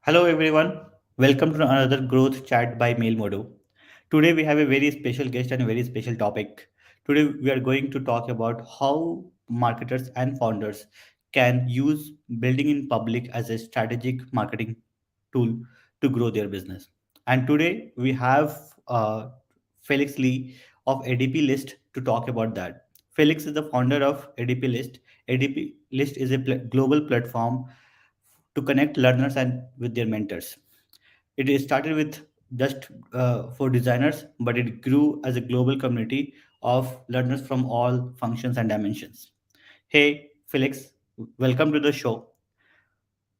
Hello everyone, welcome to another growth chat by Mail Modo. Today we have a very special guest and a very special topic. Today we are going to talk about how marketers and founders can use building in public as a strategic marketing tool to grow their business. And today we have Felix Lee of ADPList to talk about that. Felix is the founder of ADPList. ADPList is a global platform to connect learners and with their mentors. It started with just for designers, but it grew as a global community of learners from all functions and dimensions. Hey, Felix, welcome to the show.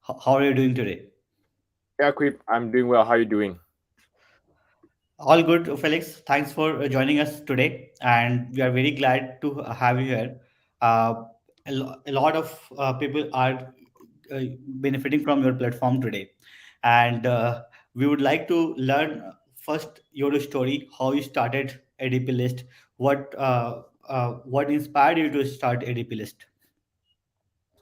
How are you doing today? Yeah, Quip, I'm doing well. How are you doing? All good, Felix. Thanks for joining us today, and we are very glad to have you here. Uh, a lot of people are uh, benefiting from your platform today, and we would like to learn first your story, how you started ADP List, what inspired you to start ADP List.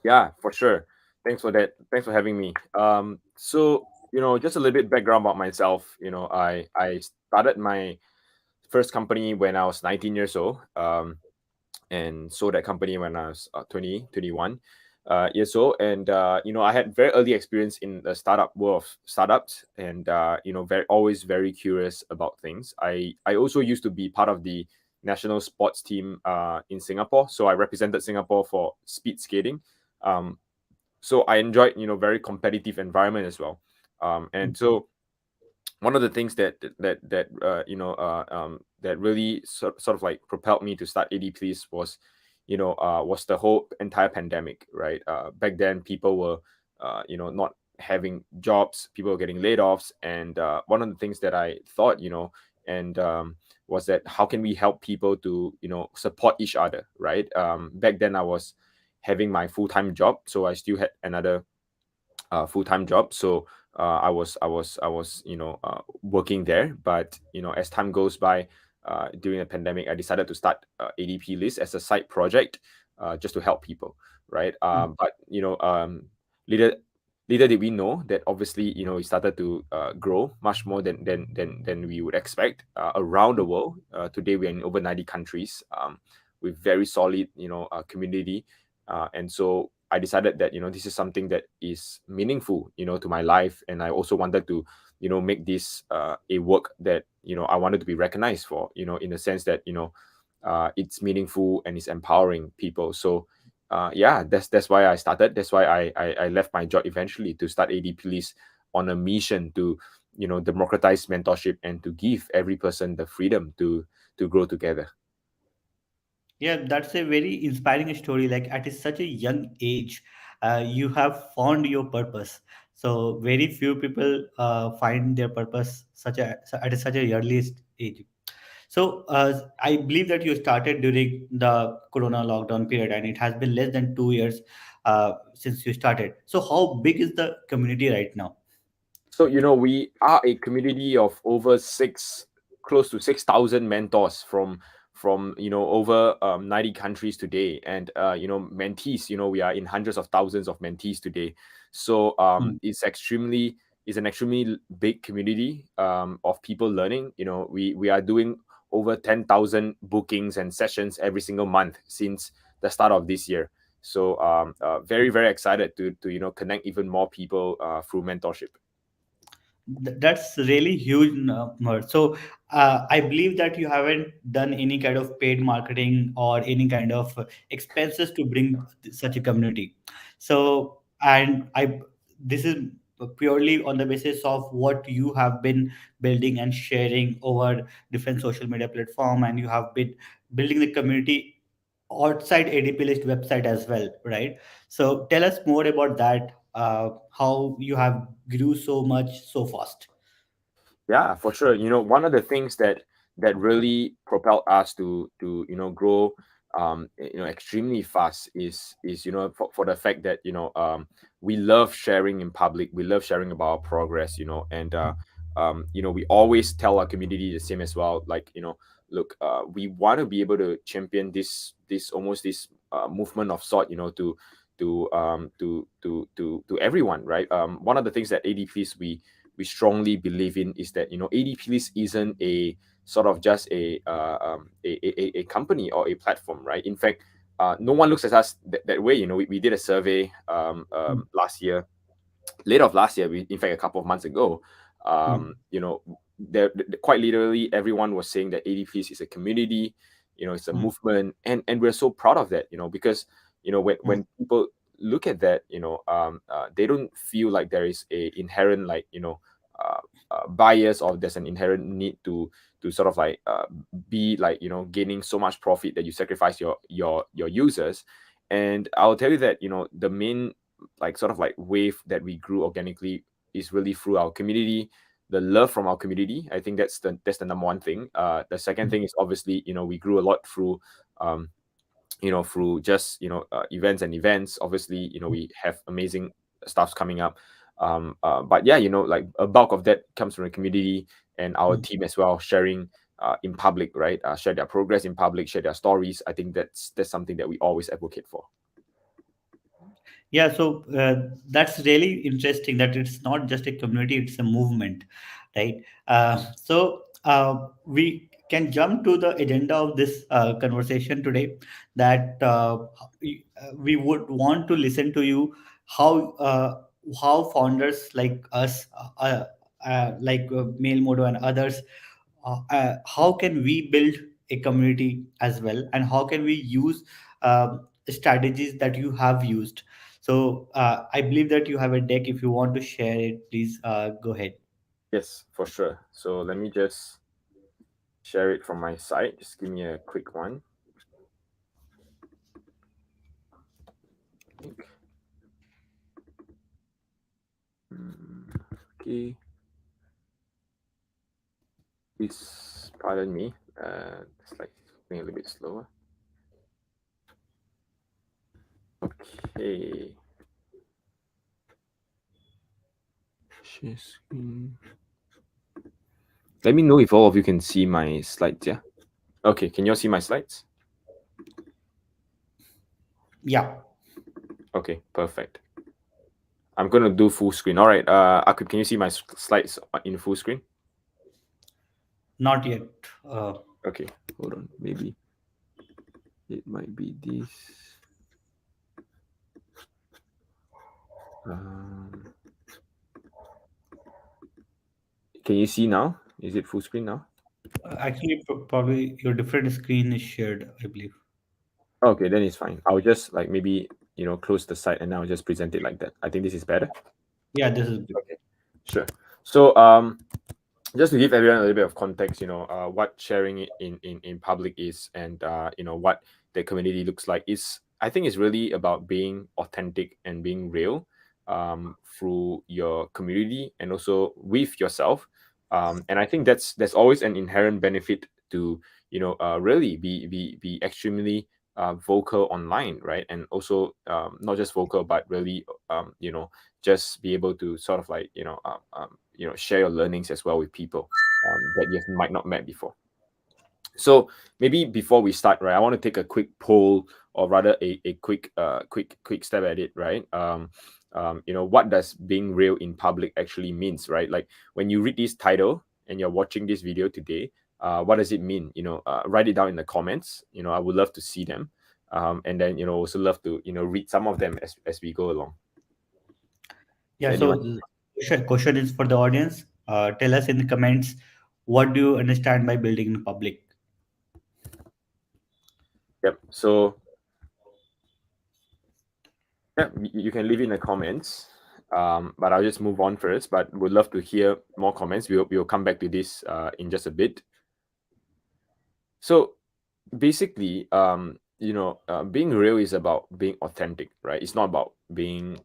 Yeah, for sure. Thanks for that. Thanks for having me. Just a little bit background about myself. I started my first company when I was 19 years old. And sold that company when I was 21 years old. And I had very early experience in the startup world of startups, and very always very curious about things. I also used to be part of the national sports team in Singapore, so I represented Singapore for speed skating. Um, so I enjoyed very competitive environment as well. And so one of the things that really sort of like propelled me to start ADPList was the whole entire pandemic, right? Back then, people were not having jobs, people were getting laid offs, and one of the things that I thought, and was that how can we help people to support each other, right? Back then, I was having my full time job, so I still had another full time job. So I was working there. But as time goes by, during the pandemic, I decided to start ADPList as a side project, just to help people, right? But little little did we know that obviously it started to grow much more than we would expect around the world. Today we're in over 90 countries, with very solid community, and so I decided that this is something that is meaningful to my life, and I also wanted to make this a work that I wanted to be recognized for, in the sense that it's meaningful and it's empowering people. So yeah, that's why I started. That's why I left my job eventually to start ADPList on a mission to democratize mentorship and to give every person the freedom to grow together. Yeah, that's a very inspiring story. Like at such a young age, you have found your purpose. So very few people find their purpose such a early age. So I believe that you started during the Corona lockdown period, and it has been less than 2 years since you started. So how big is the community right now? So, we are a community of over close to 6,000 mentors from over 90 countries today, and mentees. We are in hundreds of thousands of mentees today. So it's an extremely big community of people learning. We are doing over 10,000 bookings and sessions every single month since the start of this year. So very very excited to connect even more people through mentorship. That's really huge number. So I believe that you haven't done any kind of paid marketing or any kind of expenses to bring such a community. So and I this is purely on the basis of what you have been building and sharing over different social media platform, and you have been building the community outside ADP list website as well, right? So tell us more about that. How you have grew so much so fast. Yeah, for sure. One of the things that really propelled us to grow extremely fast is for the fact that we love sharing in public. We love sharing about our progress, and we always tell our community the same as well. Like, look, we want to be able to champion this movement of sort, to to everyone, right? One of the things that ADPList we strongly believe in is that ADPList isn't a sort of just a company or a platform, right? In fact, no one looks at us that way. We did a survey last year, late of last year, in fact a couple of months ago. Mm, Quite literally everyone was saying that ADPList is a community, it's a mm, movement, and we're so proud of that, because mm, when people look at that, they don't feel like there is a inherent, like, uh, bias, or there's an inherent need to sort of like be like, gaining so much profit that you sacrifice your users. And I'll tell you that, the main, like, sort of like wave that we grew organically is really through our community, the love from our community. I think that's the number one thing. The second mm, thing is, obviously, we grew a lot through through just events and events. Obviously, we have amazing stuffs coming up. But yeah, like a bulk of that comes from the community and our mm. team as well, sharing in public, right? Share their progress in public, share their stories. I think that's something that we always advocate for. Yeah, so that's really interesting that it's not just a community, it's a movement, right? We can jump to the agenda of this conversation today, that we would want to listen to you how founders like us, like Mail Modo and others, how can we build a community as well, and how can we use strategies that you have used. So I believe that you have a deck. If you want to share it, please go ahead. Yes, for sure. So let me just share it from my side. Just give me a quick one. Okay. Please pardon me. It's like being a little bit slower. Okay. Share screen. Let me know if all of you can see my slides. Yeah. Okay. Can you all see my slides? Yeah, Okay. Perfect. I'm gonna do full screen. All right. Akib, can you see my slides in full screen? not yet. Okay. Hold on. Maybe it might be this. Um, can you see now? Is it full screen now? Actually, probably your different screen is shared, I believe. Okay, then it's fine. I'll just like maybe close the site and I'll just present it like that. I think this is better. Yeah, this is good. Okay, sure. So just to give everyone a little bit of context, what sharing it in public is, and what the community looks like is, I think, is really about being authentic and being real through your community and also with yourself. And I think that's always an inherent benefit to really be extremely vocal online, right? And also not just vocal, but really just be able to sort of like share your learnings as well with people that you might not met before. So maybe before we start, right, I want to take a quick poll, or rather a quick step at it, right? What does being real in public actually means, right? Like when you read this title and you're watching this video today, what does it mean? Write it down in the comments. I would love to see them, and then also love to read some of them as we go along. Yeah, So so anyone? the question is for the audience. Tell us in the comments, what do you understand by building in public? Yep. So yeah, you can leave it in the comments. But I'll just move on first. But would love to hear more comments. We'll come back to this in just a bit. So basically, being real is about being authentic, right? It's not about being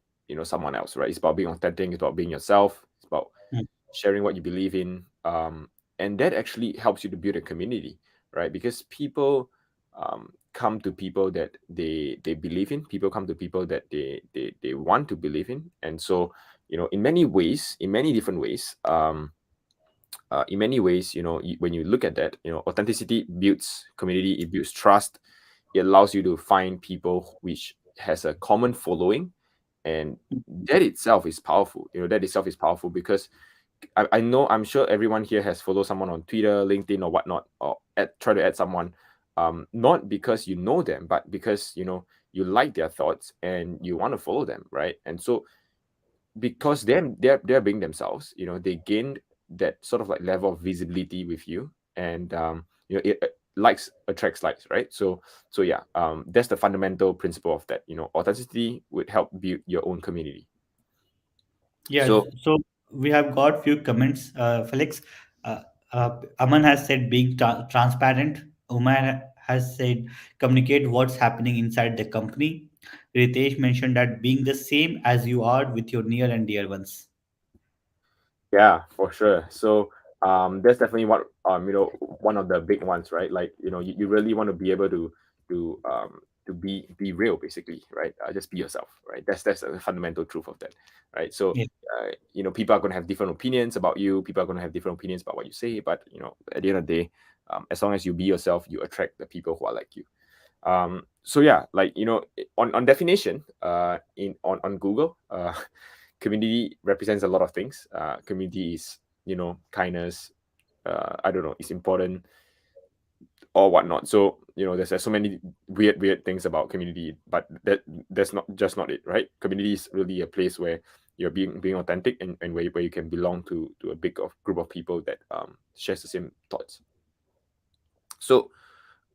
someone else, right? It's about being authentic. It's about being yourself. It's about Mm, sharing what you believe in, and that actually helps you to build a community, right? Because people come to people that they believe in. People come to people that they want to believe in. And so in many ways, in many different ways, in many ways, when you look at that, authenticity builds community, it builds trust, it allows you to find people which has a common following, and that itself is powerful. That itself is powerful because I know, I'm sure everyone here has followed someone on Twitter, LinkedIn, or whatnot, or try to add someone, not because you know them, but because you like their thoughts and you want to follow them, right? And so because they're being themselves, they gained that sort of like level of visibility with you, and likes attracts likes, right? So yeah, that's the fundamental principle of that. Authenticity would help build your own community. Yeah, So so we have got few comments. Felix, uh, Aman has said being transparent. Umar has said communicate what's happening inside the company. Ritesh mentioned that being the same as you are with your near and dear ones. yeah, for sure. So that's definitely one of the big ones, right? Like, you really want to be able to be real, basically, right? Just be yourself, right? That's a fundamental truth of that, right? So Yeah. people are going to have different opinions about you. People are going to have different opinions about what you say, but at the end of the day, as long as you be yourself, you attract the people who are like you. So yeah, like, on definition, on Google, community represents a lot of things. Community is, kindness, I don't know, it's important or whatnot. So there's so many weird things about community, but that's not just not it, right? Community is really a place where you're being authentic, and where you can belong to a big group of people that shares the same thoughts. So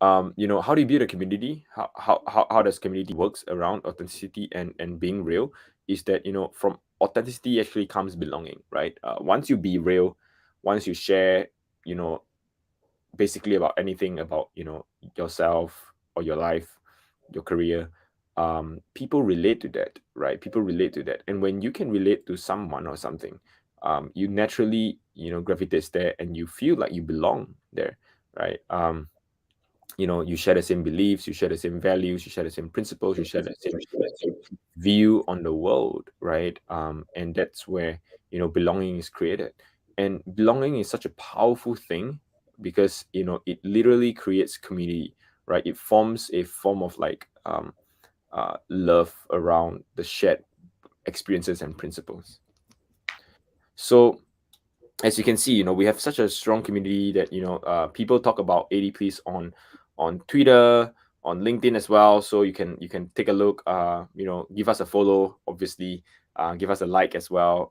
how do you build a community? How does community works around authenticity and being real? Is that, from authenticity actually comes belonging, right? Once you be real, once you share, you know basically about anything about yourself or your life, your career, people relate to that, right? People relate to that, and when you can relate to someone or something, you naturally gravitates there, and you feel like you belong there, right? You share the same beliefs, you share the same values, you share the same principles, you share the same view on the world, right? And that's where belonging is created. And belonging is such a powerful thing because it literally creates community, right? It forms a form of like love around the shared experiences and principles. So as you can see, we have such a strong community that people talk about ADPList on Twitter, on LinkedIn as well. So you can take a look. Give us a follow, obviously. Give us a like as well.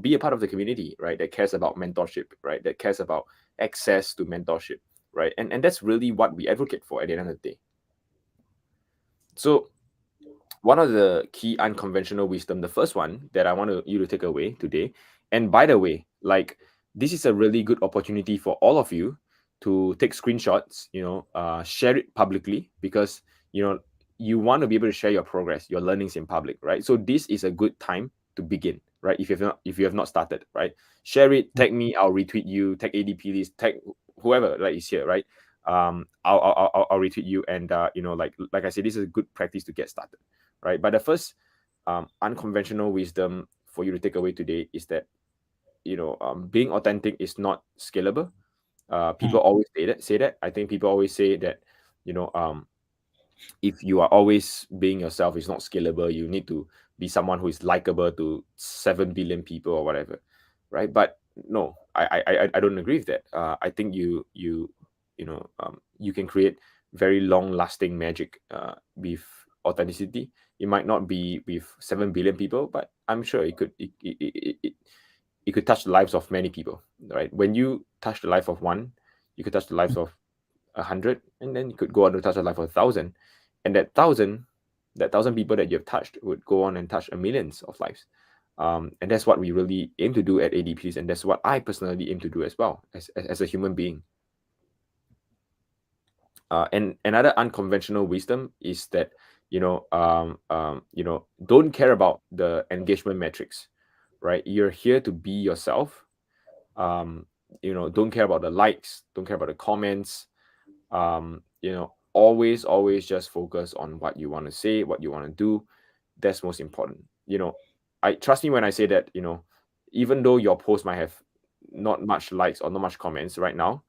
Be a part of the community, right? That cares about mentorship, right? That cares about access to mentorship, right? And that's really what we advocate for at the end of the day. So one of the key unconventional wisdom, the first one that I want you to take away today. And by the way, like, this is a really good opportunity for all of you to take screenshots, share it publicly, because you want to be able to share your progress, your learnings in public, right? So this is a good time to begin, right? If you have not started, right? Share it, tag me, I'll retweet you, tag ADPList, tag whoever like is here, right? I'll retweet you, and like I said, this is a good practice to get started, right? But the first unconventional wisdom for you to take away today is that being authentic is not scalable. People always say that. I think people always say that you know if you are always being yourself, it's not scalable. You need to be someone who is likable to 7 billion people or whatever, right? But no, I don't agree with that. I think you can create very long lasting magic with authenticity. It might not be with 7 billion people, but I'm sure it could touch the lives of many people, right? When you touch the life of one, you could touch the lives of 100, and then you could go on to touch the life of 1,000, and that thousand people that you've touched would go on and touch a millions of lives. And that's what we really aim to do at ADPs, and that's what I personally aim to do as well as a human being. And another unconventional wisdom is that don't care about the engagement metrics, right? You're here to be yourself. Don't care about the likes, don't care about the comments. Always just focus on what you want to say, what you want to do. That's most important. I trust me when I say that, even though your post might have not much likes or not much comments right now,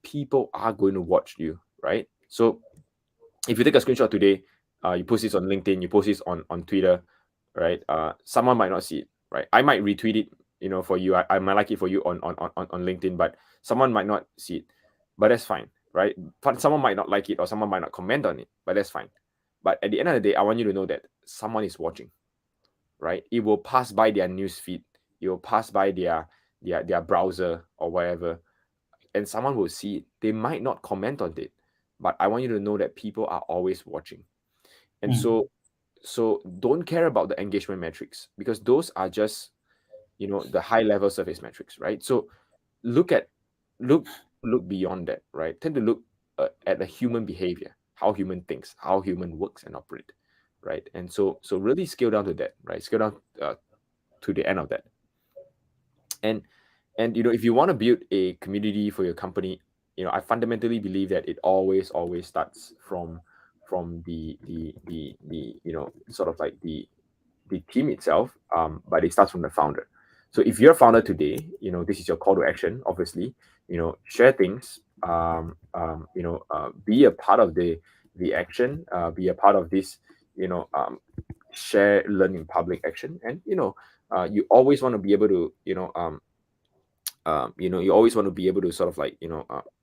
people are going to watch you, right? So if you take a screenshot today, you post this on LinkedIn, you post this on Twitter, right? Someone might not see it, right? I might retweet it, for you. I might like it for you on LinkedIn, but someone might not see it. But that's fine, right? But someone might not like it, or someone might not comment on it, but that's fine. But at the end of the day, I want you to know that someone is watching, right? It will pass by their news feed, it will pass by their browser or whatever, and someone will see it. They might not comment on it, but I want you to know that people are always watching. And Mm. so don't care about the engagement metrics, because those are just, the high level surface metrics, right? So look at look look beyond that, right? Tend to look at the human behavior, how human thinks, how human works and operate, right? And so really scale down to that, right? Scale down to the end of that. And if you want to build a community for your company, I fundamentally believe that it always starts from the sort of like the team itself, but it starts from the founder. So if you're a founder today, this is your call to action. Obviously, share things, be a part of the action, be a part of this, share, learn in public action. And you always want to be able to, you always want to be able to sort of like,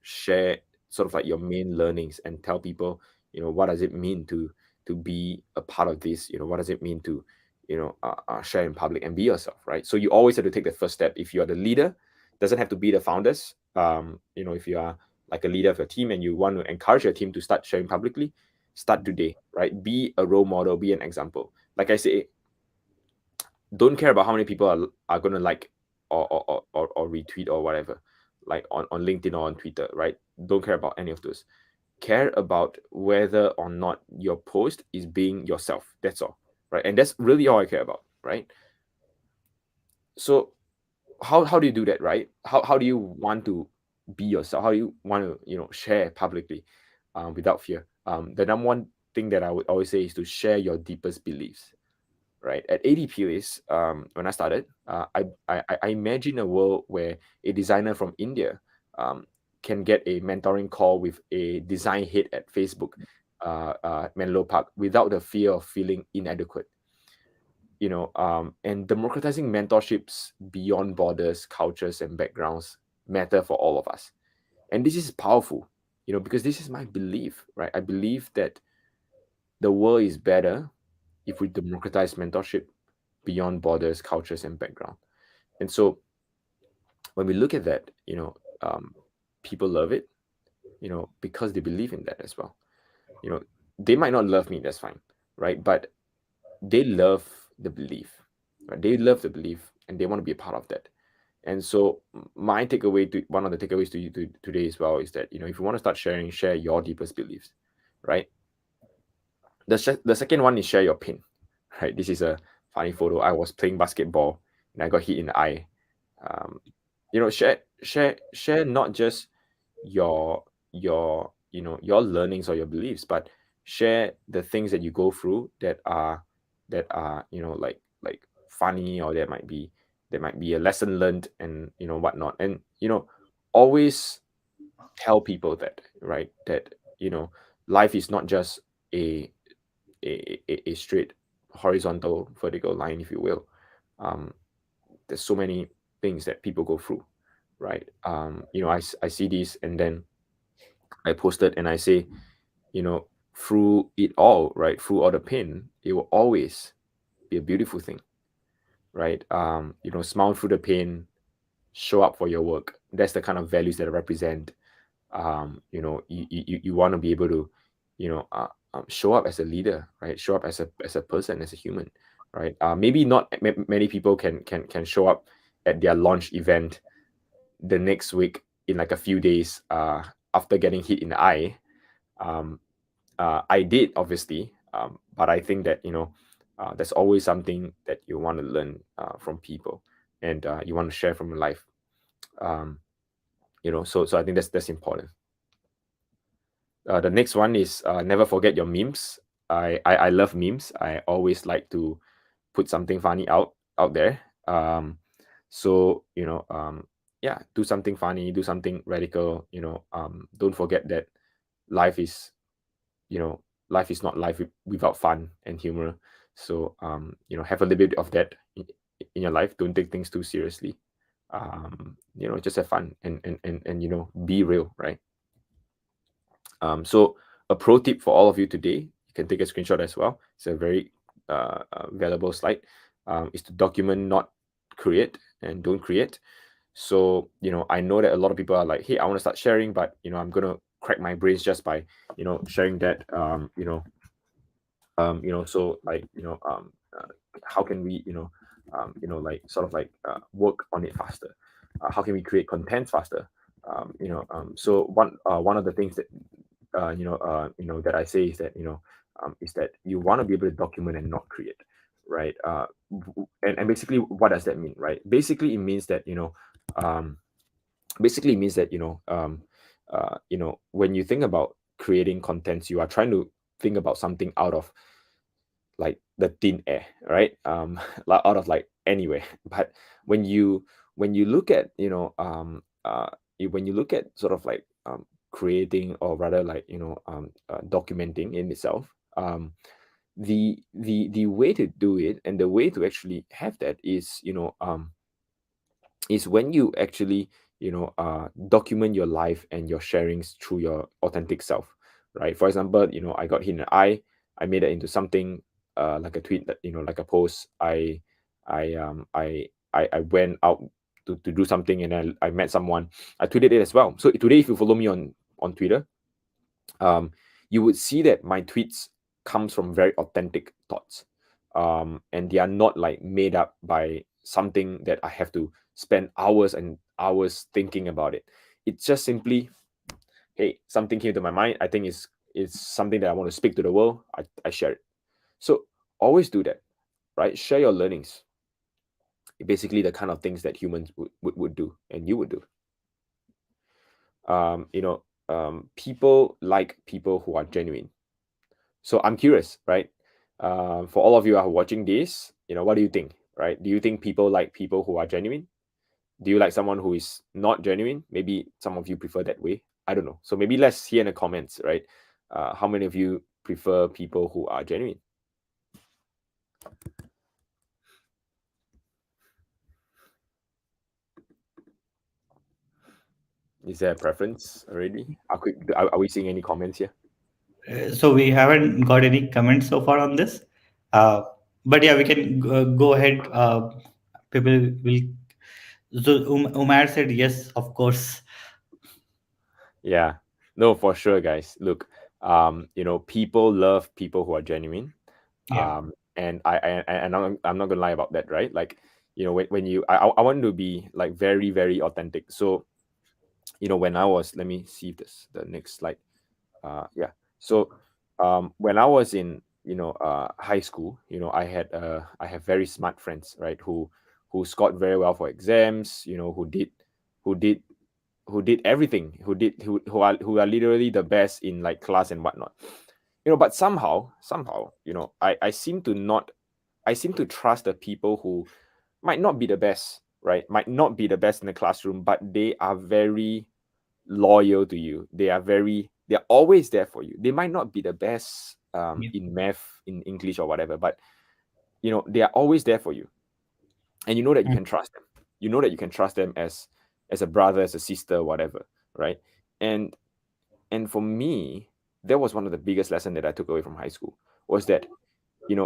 share sort of like your main learnings and tell people, what does it mean to be a part of this, what does it mean to, share in public and be yourself, right? So you always have to take the first step. If you are the leader, doesn't have to be the founders. If you are like a leader of your team and you want to encourage your team to start sharing publicly, start today, right? Be a role model, be an example. Like I say, don't care about how many people are going to like or retweet or whatever, like on LinkedIn or on Twitter, right? Don't care about any of those. Care about whether or not your post is being yourself. That's all, right? And that's really all I care about, right? So how do you do that, right? How do you want to be yourself? How do you want to share publicly, without fear? The number one thing that I would always say is to share your deepest beliefs, right? At ADPList, when I started, I imagine a world where a designer from India can get a mentoring call with a design head at Facebook, Menlo Park, without the fear of feeling inadequate. And democratizing mentorships beyond borders, cultures, and backgrounds matter for all of us. And this is powerful, because this is my belief, right? I believe that the world is better if we democratize mentorship beyond borders, cultures, and background. And so when we look at that, people love it, because they believe in that as well. They might not love me, that's fine, right? But they love the belief, right? They love the belief and they want to be a part of that. And so my takeaway to one of the takeaways to you today as well is that, if you want to start sharing, share your deepest beliefs, right? The second one is share your pain, right? This is a funny photo. I was playing basketball and I got hit in the eye. Share not just your learnings or your beliefs, but share the things that you go through that are like funny, or there might be a lesson learned, and whatnot. And always tell people that, right, that life is not just a a straight horizontal vertical line, if you will. um, there's so many things that people go through, right? I see this, and then I posted and I say, through it all, right, through all the pain, it will always be a beautiful thing, right? Smile through the pain, show up for your work. That's the kind of values that I represent. You want to be able to show up as a leader, right? Show up as a person, as a human, right? Maybe not many people can show up at their launch event the next week in like a few days after getting hit in the eye. um, I did, obviously, but I think that there's always something that you want to learn from people, and you want to share from your life. um, so I think that's important. The next one is never forget your memes. I love memes. I always like to put something funny out there. So yeah, do something funny, do something radical. Don't forget that life is, you know life is not life without fun and humor. So have a little bit of that in your life. Don't take things too seriously. Just have fun and be real, right? So a pro tip for all of you today, you can take a screenshot as well. It's a very valuable slide. Is to document, not create, and don't create. So I know that a lot of people are like, hey, I want to start sharing, but I'm gonna crack my brains just by sharing that. So like how can we like sort of like work on it faster? How can we create content faster? So one of the things that that I say is that is that you want to be able to document and not create, right? And basically, what does that mean, right? Basically, it means that um, when you think about creating contents, you are trying to think about something out of like the thin air, right? Like out of like anywhere. But when you look at when you look at sort of like creating, or rather like documenting in itself, the way to do it and the way to actually have that is when you actually document your life and your sharings through your authentic self, right? For example, I got hit in the eye, I made it into something like a tweet, that like a post. I went out to do something, and I met someone, I tweeted it as well. So today, if you follow me on Twitter, you would see that my tweets comes from very authentic thoughts, and they are not like made up by something that I have to spend hours and hours thinking about it. It's just simply, hey, something came to my mind, I think is something that I want to speak to the world, I share it. So always do that, right? Share your learnings. Basically the kind of things that humans would do and you would do. People like people who are genuine. So I'm curious, right? For all of you who are watching this, what do you think, right? Do you think people like people who are genuine? Do you like someone who is not genuine? Maybe some of you prefer that way. I don't know. So maybe let's hear in the comments, right? How many of you prefer people who are genuine? Is there a preference already? Are we seeing any comments here? So we haven't got any comments so far on this, uh, but yeah, we can go ahead. People will. So Umar said yes, of course. Yeah, no, for sure, guys. Look, people love people who are genuine. Yeah. And I'm not gonna lie about that, right? Like, when I want to be like very, very authentic. So, when I was, let me see this, the next slide. Yeah. So, when I was in, high school, I have very smart friends, right? Who scored very well for exams, who did who did everything, who are literally the best in like class and whatnot. But somehow, I seem to trust the people who might not be the best, right? Might not be the best in the classroom, but they are very loyal to you. They're always there for you. They might not be the best Yeah. in math, in English or whatever, but they are always there for you. And you know that you Mm. can trust them. You know that you can trust them as a brother, as a sister, whatever, right? And for me, that was one of the biggest lessons that I took away from high school, was that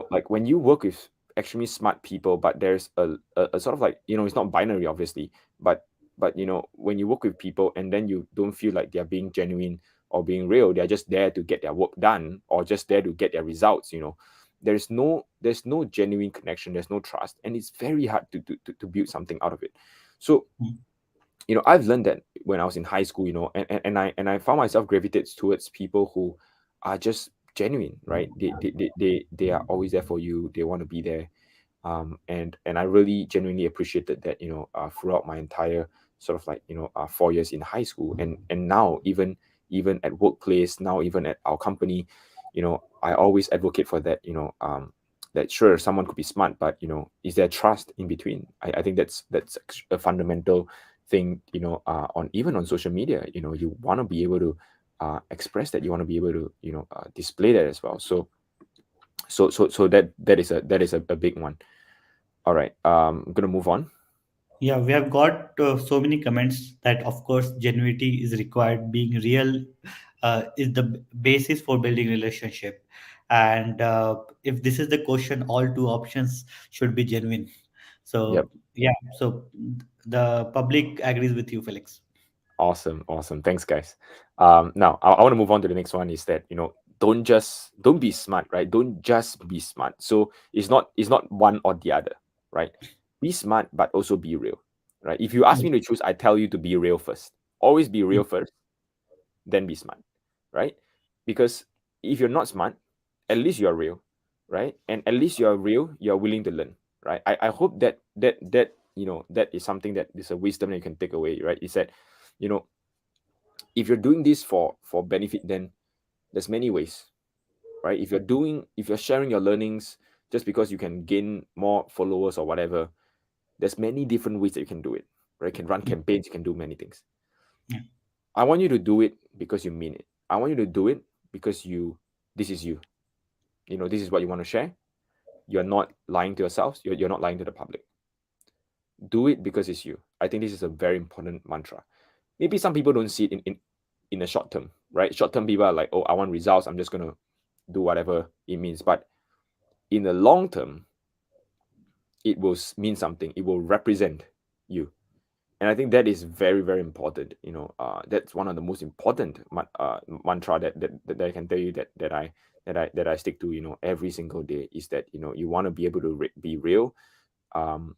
like when you work with extremely smart people, but there's a sort of like, it's not binary, obviously, but when you work with people and then you don't feel like they're being genuine or being real, they're just there to get their work done or just there to get their results. There's no genuine connection, there's no trust, and it's very hard to build something out of it. So Mm. I've learned that when I was in high school, and I found myself gravitated towards people who are just genuine, right? They are always there for you, they want to be there. And I really genuinely appreciated that, throughout my entire sort of like 4 years in high school, and now even at workplace, now even at our company, I always advocate for that. That sure, someone could be smart, but is there trust in between? I think that's a fundamental thing, on even on social media. You want to be able to express that. You want to be able to display that as well. So that is a big one. All right, I'm gonna move on. Yeah, we have got so many comments that, of course, genuinity is required. Being real is the basis for building relationship. And if this is the question, all two options should be genuine. Yep. So yeah, so the public agrees with you, Felix. Awesome. Thanks, guys. Now I want to move on to the next one. Is that don't be smart, right? Don't just be smart. So it's not one or the other, right? Be smart, but also be real, right? If you ask Mm, me to choose, I tell you to be real first. Always be mm, real first, then be smart, right? Because if you're not smart, at least you're real, right? And at least you're real, you're willing to learn, right? I hope that is something that is a wisdom that you can take away, right? Is that you know if you're doing this for benefit, then there's many ways, right? If you're sharing your learnings just because you can gain more followers or whatever, there's many different ways that you can do it, right? You can run mm, campaigns, you can do many things. yeah, I want you to do it because you mean it. I want you to do it because this is you. This is what you want to share. You're not lying to yourselves. You're not lying to the public. Do it because it's you. I think this is a very important mantra. Maybe some people don't see it in the short term, right? Short term people are like, oh, I want results. I'm just going to do whatever it means. But in the long term, it will mean something. It will represent you. And I think that is very, very important. That's one of the most important mantra that I can tell you that I stick to, every single day, is that, you want to be able to be real, um,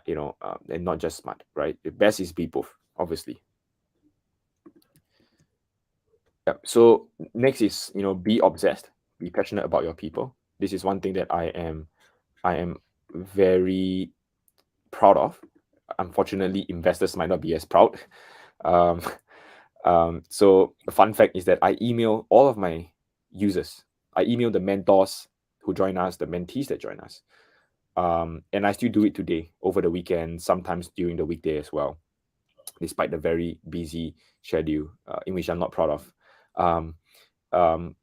and not just smart, right? The best is be both, obviously. Yeah. So next is, be obsessed, be passionate about your people. This is one thing that I am very proud of. Unfortunately, investors might not be as proud. Um, so the fun fact is that I email all of my users. I email the mentors who join us, the mentees that join us. And I still do it today, over the weekend, sometimes during the weekday as well, despite the very busy schedule, in which I'm not proud of. Um,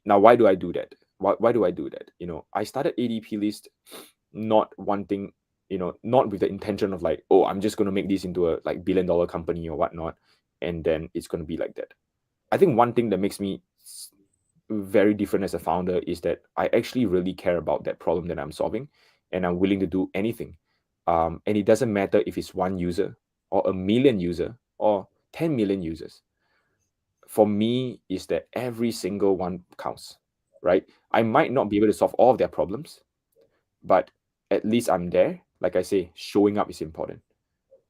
now, why do I do that? Why do I do that? I started ADPList not wanting, not with the intention of like, oh, I'm just going to make this into a like billion-dollar company or whatnot, and then it's going to be like that. I think one thing that makes me very different as a founder is that I actually really care about that problem that I'm solving, and I'm willing to do anything. And it doesn't matter if it's one user or a million user or 10 million users. For me, is that every single one counts, right? I might not be able to solve all of their problems, but at least I'm there. Like I say, showing up is important,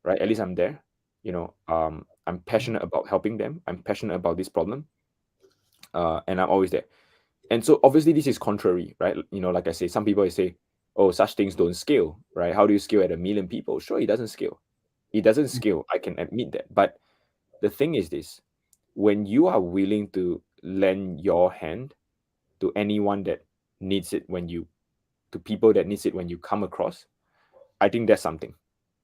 right? At least I'm there. I'm passionate about helping them. I'm passionate about this problem, and I'm always there. And so obviously this is contrary, right? Like I say, some people say, oh, such things don't scale, right? How do you scale at 1 million people? Sure, it doesn't scale. It doesn't mm, scale. I can admit that. But the thing is this: when you are willing to lend your hand to anyone that needs it, to people that needs it when you come across, I think that's something.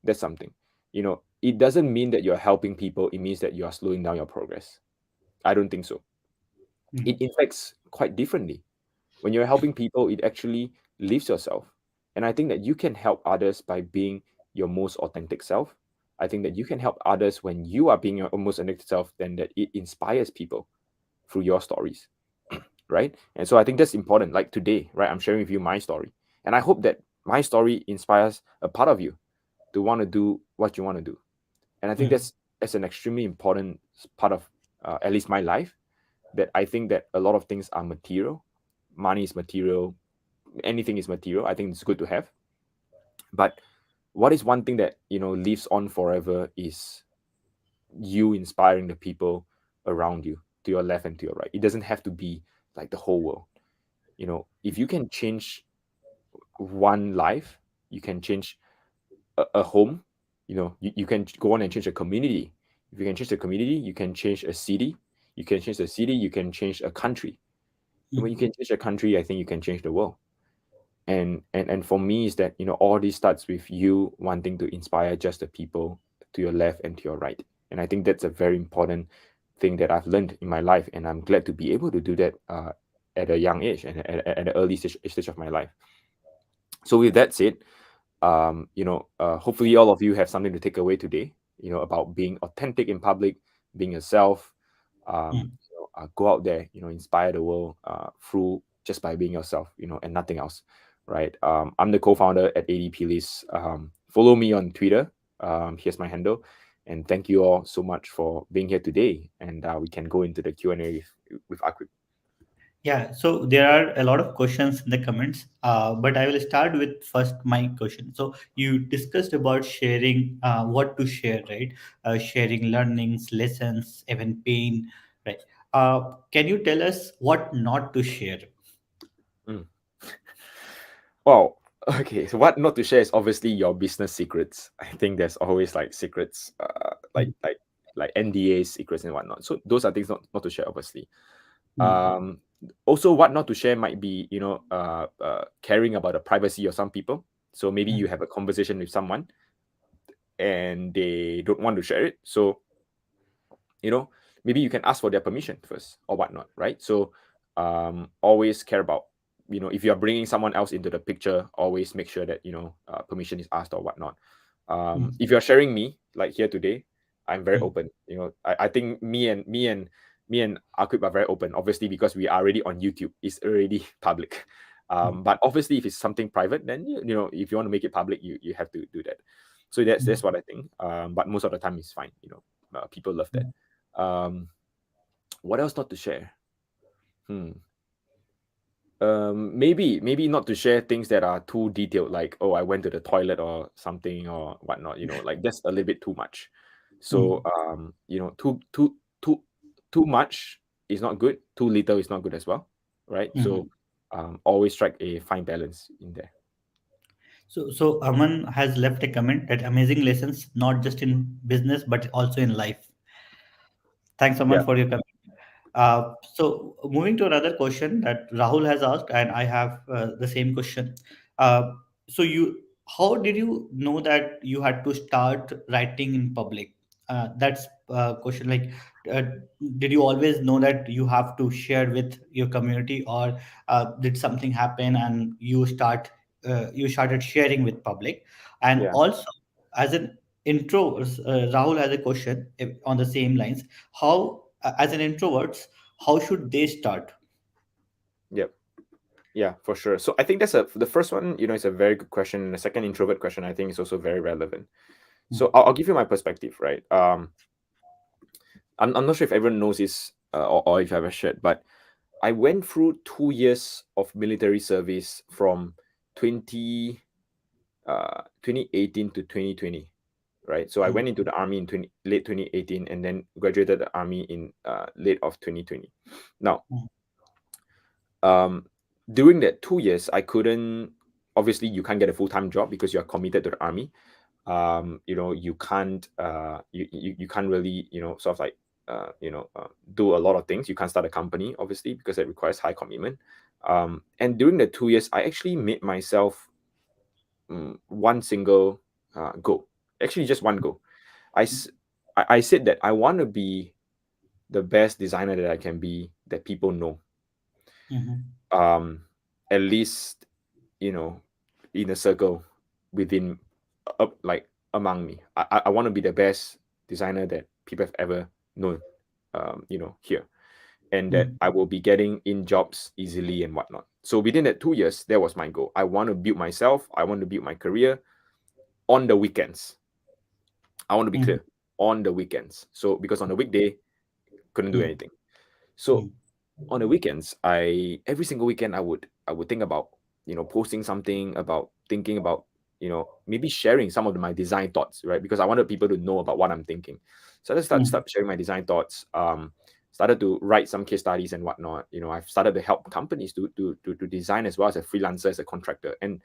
That's something. It doesn't mean that you're helping people. It means that you are slowing down your progress. I don't think so. mm, It affects quite differently. When you're helping people, it actually lifts yourself. And I think that you can help others by being your most authentic self. I think that you can help others when you are being your most authentic self, then that it inspires people through your stories. Right? And so I think that's important. Like today, right? I'm sharing with you my story. And I hope that my story inspires a part of you to want to do what you want to do. And I think mm, that's an extremely important part of, at least my life, that I think that a lot of things are material. Money is material, anything is material. I think it's good to have. But what is one thing that lives on forever is you inspiring the people around you, to your left and to your right. It doesn't have to be like the whole world. If you can change one life, you can change a home. You can go on and change a community. If you can change the community, you can change a city. You can change the city, you can change a country. And when mm, you can change a country, I think you can change the world. And for me is that all this starts with you wanting to inspire just the people to your left and to your right. And I think that's a very important thing that I've learned in my life, and I'm glad to be able to do that at a young age and at an early stage of my life. So with that said, hopefully all of you have something to take away today, about being authentic in public, being yourself. Mm. Go out there, inspire the world through just by being yourself, and nothing else, right? I'm the co-founder at ADPList. Follow me on Twitter. Here's my handle, and thank you all so much for being here today. And we can go into the Q&A with Akrib. Yeah, so there are a lot of questions in the comments, but I will start with first my question. So you discussed about sharing, what to share, right? Sharing learnings, lessons, even pain, right? Can you tell us what not to share? Mm. Well, okay. So what not to share is obviously your business secrets. I think there's always like secrets, Mm, like NDA secrets and whatnot. So those are things not to share, obviously. mm, Um, Also, what not to share might be, caring about the privacy of some people. So maybe mm, you have a conversation with someone and they don't want to share it. So you know maybe you can ask for their permission first or whatnot, right? So always care about, if you're bringing someone else into the picture, always make sure that permission is asked or whatnot. mm, If you're sharing me like here today, I'm very mm, open. I think me and Akib are very open, obviously, because we are already on YouTube. It's already public. mm, But obviously if it's something private, then if you want to make it public, you have to do that. So that's mm, what I think. But most of the time it's fine. People love that. mm, um, what else not to share? Hmm. Maybe not to share things that are too detailed, like, oh, I went to the toilet or something or whatnot. Like that's a little bit too much. So mm, too much is not good. Too little is not good as well, right? mm. So always strike a fine balance in there. So Aman has left a comment that amazing lessons, not just in business, but also in life. Thanks, Aman, Yeah, for your comment. So moving to another question that Rahul has asked, and I have the same question. Uh, so how did you know that you had to start writing in public? That's a question. Like, uh, did you always know that you have to share with your community, or did something happen and you started sharing with public? And yeah, also, as an intro, Rahul has a question on the same lines. How, as an introvert, how should they start? yeah, yeah, for sure. So I think the first one, is a very good question. And the second introvert question, I think, is also very relevant. So Mm, I'll give you my perspective, right? I'm not sure if everyone knows this, or if I've ever shared, but I went through 2 years of military service from 2018 to 2020, right? So I mm, went into the army in late 2018 and then graduated the army in late of 2020. Now, mm, um, during that 2 years, I couldn't, obviously, you can't get a full time job because you are committed to the army. You can't you can't really, sort of like do a lot of things. You can't start a company, obviously, because it requires high commitment. And during the 2 years, I actually made myself one single goal, actually just one goal. I, s- I said that I want to be the best designer that I can be, that people know, mhm, um at least, you know in a circle within, like, among me. I want to be the best designer that people have ever known, here, and that mm, I will be getting in jobs easily and whatnot. So within that 2 years, that was my goal. I want to build myself. I want to build my career on the weekends. I want to be mm, clear, on the weekends. So because on the weekday, couldn't do mm, anything. So mm, on the weekends, every single weekend I would think about, posting something, about thinking about, maybe sharing some of my design thoughts, right? Because I wanted people to know about what I'm thinking. So I just mm, start sharing my design thoughts. Started to write some case studies and whatnot. I've started to help companies to design as well, as a freelancer, as a contractor. And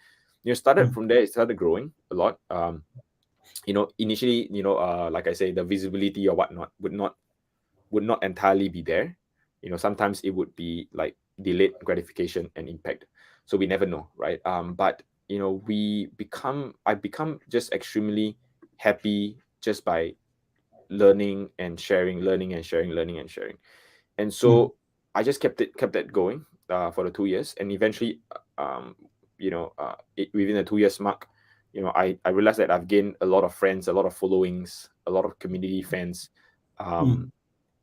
started mm, from there. It started growing a lot. Initially, like I say, the visibility or whatnot would not entirely be there. Sometimes it would be like delayed gratification and impact. So we never know, right? But I become just extremely happy just by learning and sharing, learning and sharing, learning and sharing. And mm, so I just kept that going for the 2 years, and eventually, within the 2 years mark, I realized that I've gained a lot of friends, a lot of followings, a lot of community fans, um, mm,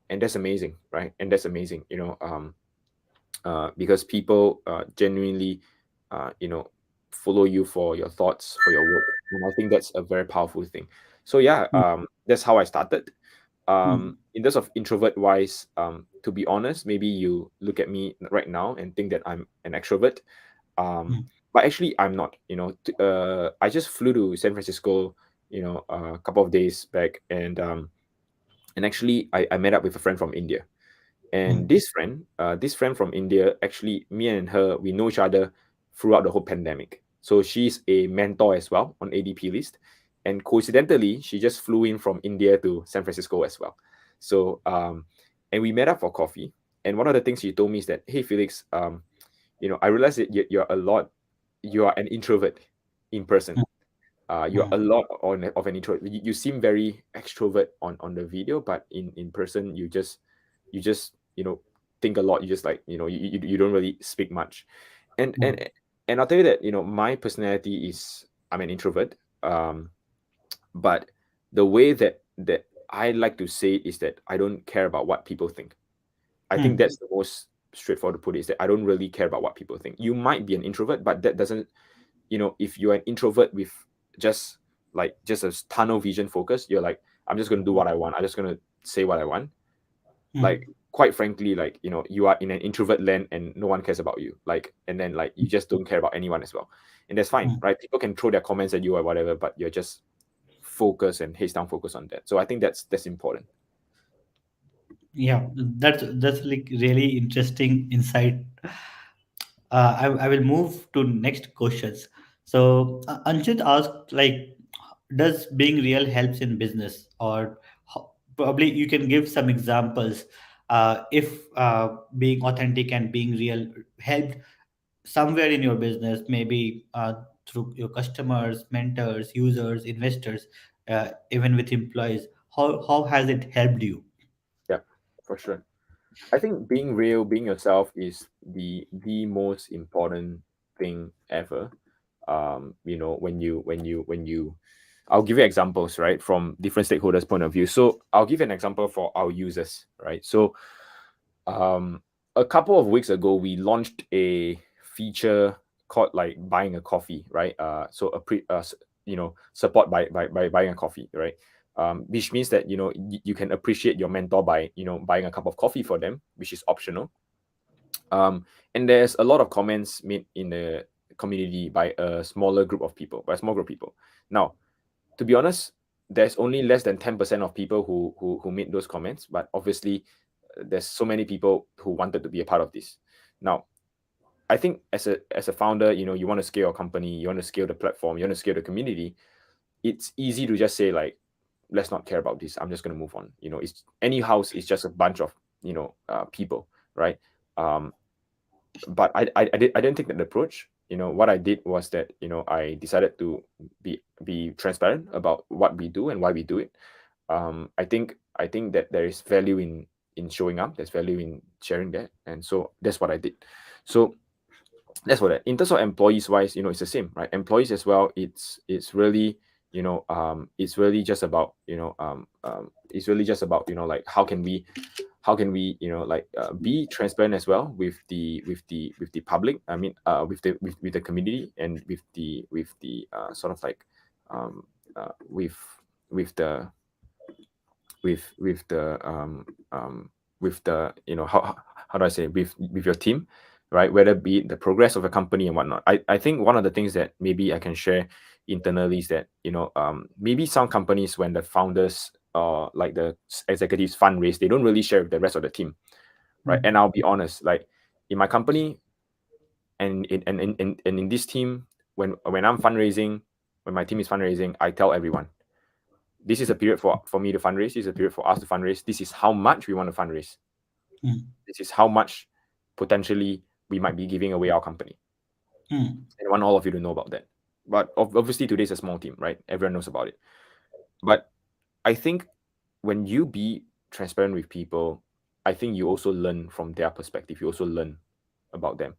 and that's amazing, right? And that's amazing, because people genuinely, follow you for your thoughts, for your work, and I think that's a very powerful thing. So yeah, mm, that's how I started. mm, In terms of introvert wise, to be honest, maybe you look at me right now and think that I'm an extrovert, um, mm, but actually I'm not. I just flew to San Francisco, a couple of days back, and actually I met up with a friend from India. And mm, this friend from India, actually, me and her, we know each other throughout the whole pandemic. So she's a mentor as well on ADPList, and coincidentally, she just flew in from India to San Francisco as well. So and we met up for coffee. And one of the things she told me is that, hey Felix, I realized that you are an introvert in person. You're a mm, lot of an introvert. You seem very extrovert on the video, but in person, you just think a lot. You just like you don't really speak much, and mm, and and I'll tell you that my personality is, I'm an introvert. But the way that I like to say it is that I don't care about what people think. I think mm, that's the most straightforward to put it, is that I don't really care about what people think. You might be an introvert, but that doesn't, if you're an introvert with just just a tunnel vision focus, you're like, I'm just gonna do what I want. I'm just gonna say what I want. Like, mm, quite frankly, like, you are in an introvert land and no one cares about you. Like, and then like you just don't care about anyone as well. And that's fine, mm. right? People can throw their comments at you or whatever, but you're just focus and heads down focus on that. So I think that's important. Yeah, that's like really interesting insight. I will move to next questions. So Anshit asked, like, does being real helps in business, or probably you can give some examples. If being authentic and being real helped somewhere in your business, maybe through your customers, mentors, users, investors, even with employees, how has it helped you? Yeah, for sure. I think being real, being yourself is the most important thing ever. When you I'll give you examples, right, from different stakeholders' point of view. So I'll give an example for our users, right? So um a couple of weeks ago, we launched a feature called like buying a coffee, right? So support by buying a coffee, right? Which means that you can appreciate your mentor by buying a cup of coffee for them, which is optional. And there's a lot of comments made in the community by a smaller group of people, by a small group of people. Now, to be honest, there's only less than 10% of people who made those comments, but obviously, there's so many people who wanted to be a part of this. Now, I think as a founder, you want to scale your company, you want to scale the platform, you want to scale the community. It's easy to just say like, let's not care about this. I'm just going to move on. It's any house is just a bunch of people, right? Um, but I didn't take that approach. What I did was that I decided to be transparent about what we do and why we do it. I think that there is value in showing up. There's value in sharing that, and so that's what I did. So that's what that. In terms of employees wise, it's the same, right? Employees as well. It's really just about like how can we like be transparent as well with the public. I mean, with the community, and with the sort of like um with with the with the with the how do I say, with your team, right? Whether be it the progress of a company and whatnot. I think one of the things that maybe I can share internally is that maybe some companies, when the founders like the executives fundraise, they don't really share with the rest of the team, right? Mm, And I'll be honest, like in my company and in this team, when I'm fundraising, when my team is fundraising, I tell everyone, this is a period for me to fundraise. This is a period for us to fundraise. This is how much we want to fundraise. mm, This is how much potentially we might be giving away our company. mm, And I want all of you to know about that. But obviously today's a small team, right? Everyone knows about it. But I think when you be transparent with people, I think you also learn from their perspective. You also learn about them.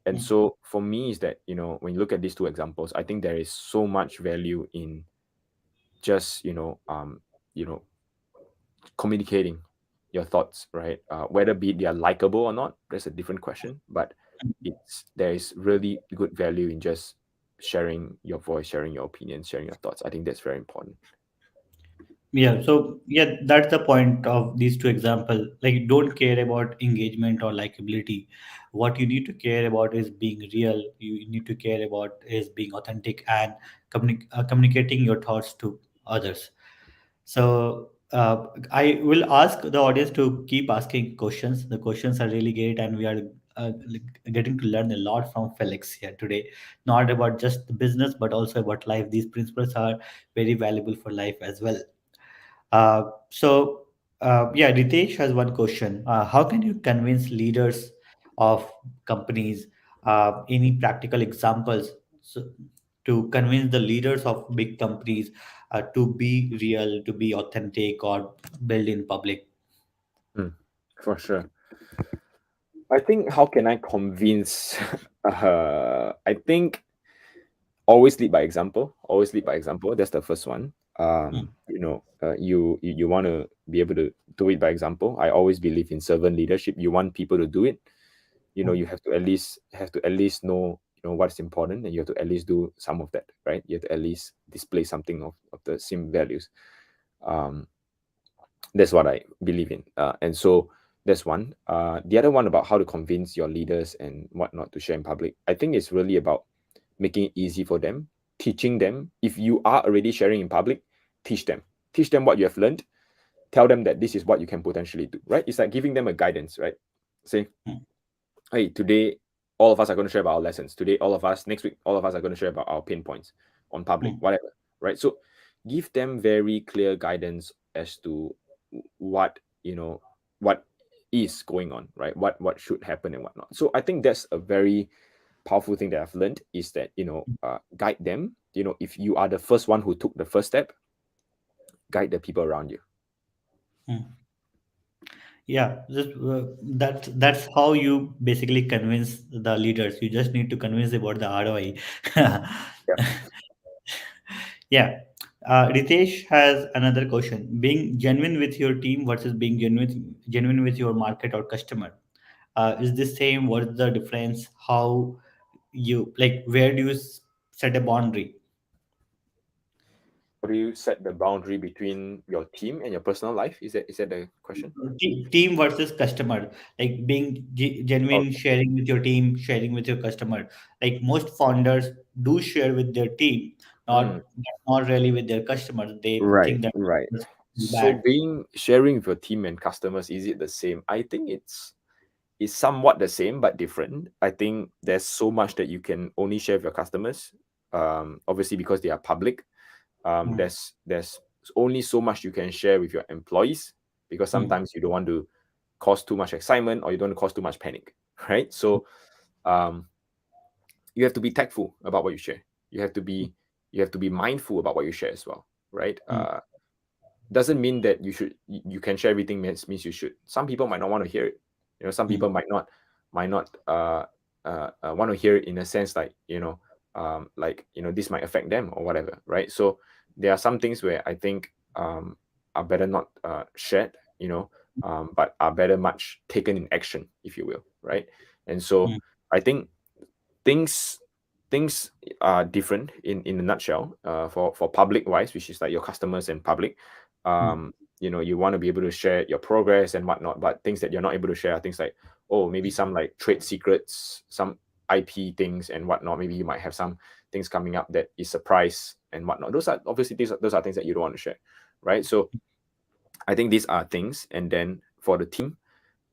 And mm, so for me is that, when you look at these two examples, I think there is so much value in just, you know, communicating your thoughts, right? Whether be they are likable or not, that's a different question. But there is really good value in just sharing your voice, sharing your opinions, sharing your thoughts. I think that's very important. yeah. So yeah, that's the point of these two examples. Like, don't care about engagement or likability. What you need to care about is being real. You need to care about is being authentic and communicating your thoughts to others. So I will ask the audience to keep asking questions. The questions are really great, and we are getting to learn a lot from Felix here today. Not about just the business, but also about life. These principles are very valuable for life as well. Yeah, Ritesh has one question. How can you convince leaders of companies? Any practical examples so, to convince the leaders of big companies to be real, to be authentic, or build in public? Mm, for sure. I think how can I convince? I think always lead by example. Always lead by example. That's the first one. Mm, You want to be able to do it by example. I always believe in servant leadership. You want people to do it. mm, You have to at least know what's important, and you have to at least do some of that, right? You have to at least display something of the same values. Um, that's what I believe in. And so that's one. The other one about how to convince your leaders and whatnot to share in public. I think it's really about making it easy for them, teaching them. If you are already sharing in public, teach them. Teach them what you have learned. Tell them that this is what you can potentially do, right? It's like giving them a guidance, right? Say, mm, hey, today all of us are going to share about our lessons. Today, all of us, next week, all of us are going to share about our pain points on public, mm, whatever, right? So give them very clear guidance as to what, what is going on, right? What should happen and whatnot. So I think that's a very powerful thing that I've learned is that, guide them. If you are the first one who took the first step, guide the people around you. mm. Yeah, that's how you basically convince the leaders. You just need to convince about the Yeah. ROI. Yeah. Ritesh has another question. Being genuine with your team versus being genuine with your market or customer. Is the same? What's the difference? How you like? Where do you set a boundary? How do you set the boundary between your team and your personal life? Is that the question? Team versus customer. Like being genuine, Okay. sharing with your team, sharing with your customer. Like most founders do share with their team, Mm, not really with their customers. They right, think that right. it's So bad. being sharing with your team and customers, is it the same? I think it's somewhat the same but different. I think there's so much that you can only share with your customers. Obviously because they are public. Mm, There's only so much you can share with your employees because mm, sometimes you don't want to cause too much excitement or you don't want to cause too much panic, right? So um, you have to be tactful about what you share. You have to be mindful about what you share as well, right? mm, Doesn't mean that you can share everything means you should. Some people might not want to hear it. Some mm, people might not want to hear it in a sense like this might affect them or whatever, right? So there are some things where I think are better not shared, but are better much taken in action, if you will, right? And so mm, I think things things are different in a nutshell. For public wise, which is like your customers and public, mm, you want to be able to share your progress and whatnot, but things that you're not able to share are things like, oh, maybe some like trade secrets, some IP things and whatnot. Maybe you might have some things coming up that is surprise and whatnot. Those are obviously those are things that you don't want to share, right? So I think these are things. And then for the team,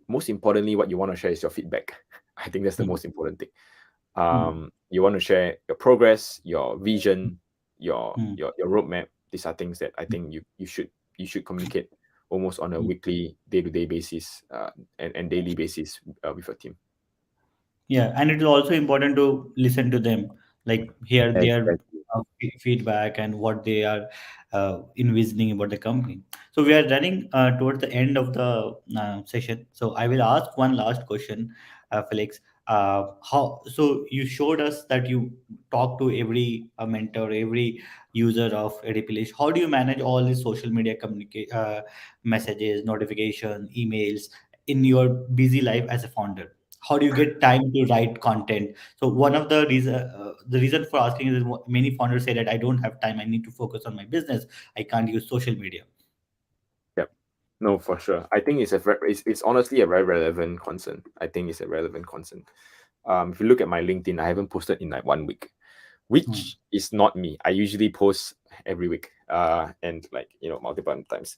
most importantly, what you want to share is your feedback. I think that's the mm, most important thing. mm, You want to share your progress, your vision, your mm, your your roadmap. These are things that I think you should communicate almost on a mm. weekly, day-to-day basis, and daily basis with your team. Yeah, and it is also important to listen to them, like hear their Exactly. feedback and what they are envisioning about the company. So we are running towards the end of the session. So I will ask one last question, Felix. How so? You showed us that you talk to every mentor, every user of ADPList. How do you manage all these social media messages, notifications, emails in your busy life as a founder? How do you get time to write content? So one of the reason for asking is many founders say that I don't have time. I need to focus on my business. I can't use social media. Yep. No, for sure. I think it's honestly a very relevant concern. I think it's a relevant concern. If you look at my LinkedIn, I haven't posted in like 1 week, Mm, which is not me. I usually post every week, and like multiple times.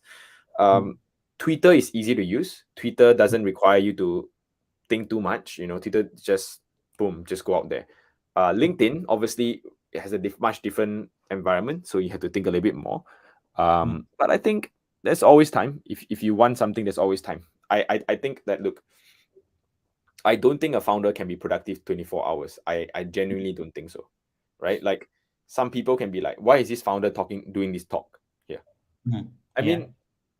mm, Um, Twitter is easy to use. Twitter doesn't require you to think too much. Twitter just boom, just go out there. mm, LinkedIn obviously it has a much different environment, so you have to think a little bit more. mm, But I think there's always time. If you want something, there's always time. I think that look, I don't think a founder can be productive 24 hours. I genuinely don't think so. Right? Like some people can be like, why is this founder doing this talk here? mm. I Yeah.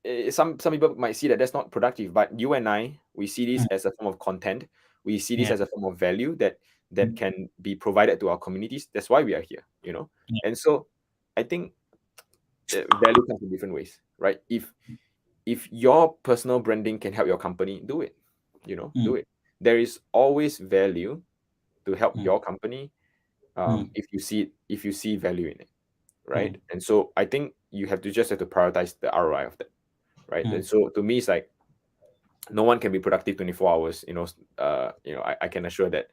mean, some people might see that that's not productive, but you and I, we see this Mm, as a form of content. We see this yeah. as a form of value that Mm, can be provided to our communities. That's why we are here. yeah. And so, I think value comes in different ways, right? If your personal branding can help your company, do it. Do Mm, it. There is always value to help mm, your company, mm, if you see value in it, right? mm, And so I think you have to prioritize the ROI of that, right? And mm, so to me, it's like no one can be productive 24 hours. I can assure that.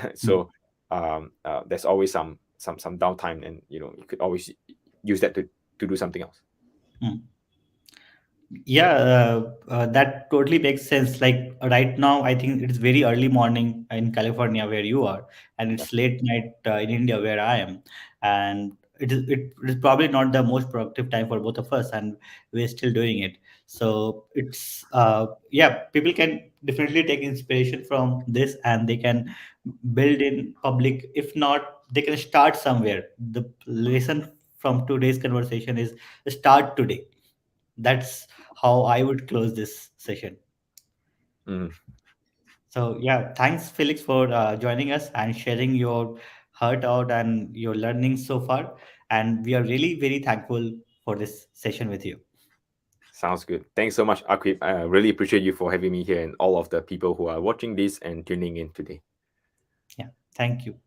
mm, So there's always some downtime, and you could always use that to do something else. mm. Yeah, that totally makes sense. Like right now, I think it's very early morning in California where you are, and Yeah. it's late night in India where I am, and it is probably not the most productive time for both of us, and we're still doing it. So it's yeah, people can definitely take inspiration from this, and they can build in public. If not, they can start somewhere. The lesson from today's conversation is start today. That's how I would close this session. Mm, So yeah, thanks Felix for joining us and sharing your heart out and your learning so far. And we are really very thankful for this session with you. sounds good. Thanks so much, Akib. I really appreciate you for having me here, and all of the people who are watching this and tuning in today. Yeah, thank you.